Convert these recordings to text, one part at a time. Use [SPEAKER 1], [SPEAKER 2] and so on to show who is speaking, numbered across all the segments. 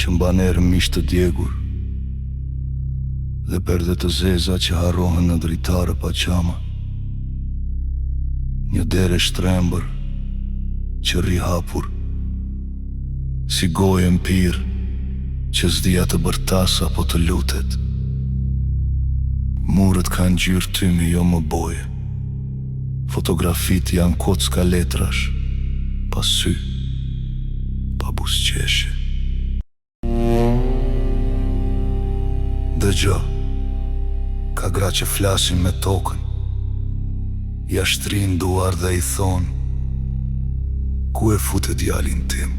[SPEAKER 1] që mbanerë mish të djegur, dhe perde të zeza që harrohen në dritare pa qama. Një dere shtrembër që rri hapur, si gojë mpirë që s'dija të bërtas apo të lutet. Murët kanë gjyrë tymi, jo më boje. Fotografit janë kocka letrash, pa sy, pa busqeshe. Dëgjo, ka gra që flasin me tokën, ja shtrin duar dhe i thonë: ku e fute djalin tim?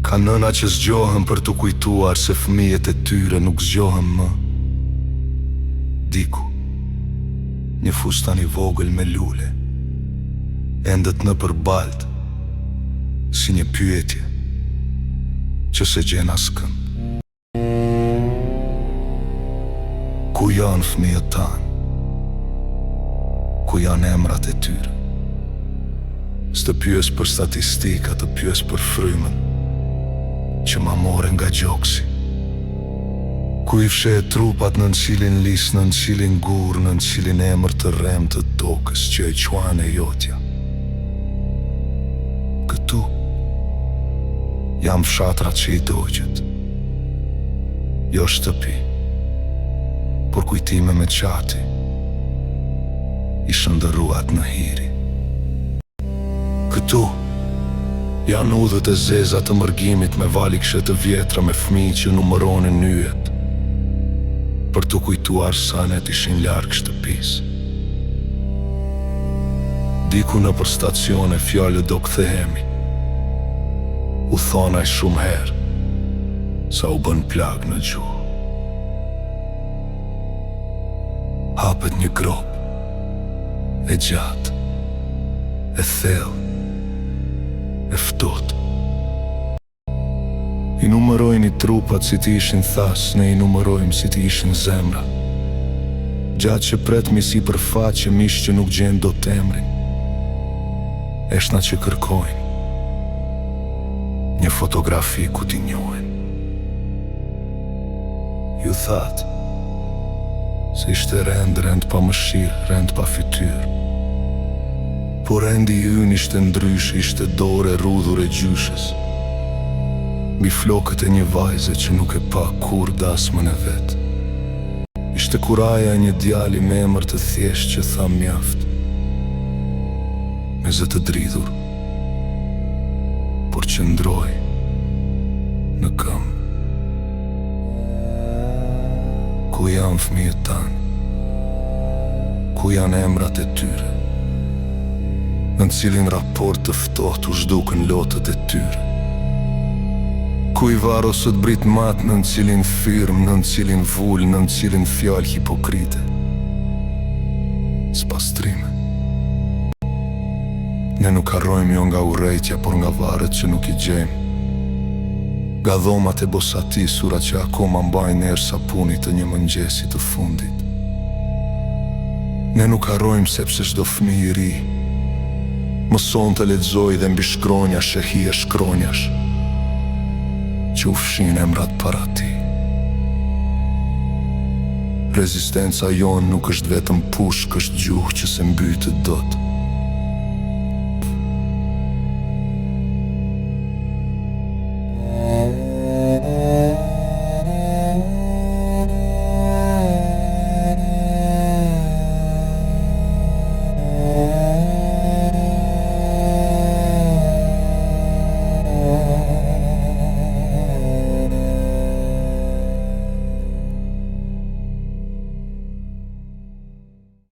[SPEAKER 1] Ka nëna që zgjohen për të kujtuar se fëmijet e tyre nuk zgjohen më. Diku, një fustan i vogël me lule, endet në përbalt, si një pyetje që se gjen askënd. Ku janë fëmijët tanë? Ku janë emrat e tyre? S'të pyes për statistika, të pyes për frymën që ma more nga gjoksi. Ku i fshe trupat në cilin lis, në cilin gur, në cilin emër të rem të tokës që e quan e jotja. Këtu jam fshatrat që i dogjet, jo shtëpi, por kujtime me qati i shëndëruat në hiri. Këtu janë udhët e zeza të mërgimit me valikëshe të vjetra me fëmijë që numëronin nyjet, për të kujtuar sa net ishin larg shtëpis. Diku në për stacione fjallë do kthehemi, u thonaj shumë herë, sa u bën plag në gjuhë. Hapet një grop, e gjatë, e thellë, e ftohtë. I numërojnë i trupat si ti ishin thas, ne i numërojmë si ti ishin zemra. Gjatë që pretmi si për faqe, mish që nuk gjenë do temrin, eshna që kërkojnë një fotografi ku ti njohen. Ju thatë se ishte rend pa mëshirë, rend pa fytyrë, por rendi ynë ishte ndrysh, ishte dore rudhur e gjyshës, mbi flokët e një vajze që nuk e pa kur dasmën e vetë. Ishte kuraja e një djali me emër të thjesht që tha mjaft, me zë të dridhur, por që ndroj në këmbë. Ku janë fëmijët tanë? Ku janë emrat e tyre? Në cilin raport të ftohtë u zhdukën lotët e tyre? Ku i varo sot brit matë, në cilin firmë, në cilin vull, në cilin fjallë hipokrite? S'pastrime. Ne nuk harrojmë jo nga urrejtja, por nga varet që nuk i gjejmë. Nga dhomat e bosatisura që akoma mbajnë erë sapunit të një mëngjesi të fundit. Ne nuk harrojmë sepse çdo fëmijë i ri mëson të lexoj dhe mbi shkronja shehi e shkronjash që u fshin emrat para ti. Rezistenca jonë nuk është vetëm pushk, është gjuhë që se mbytet dot.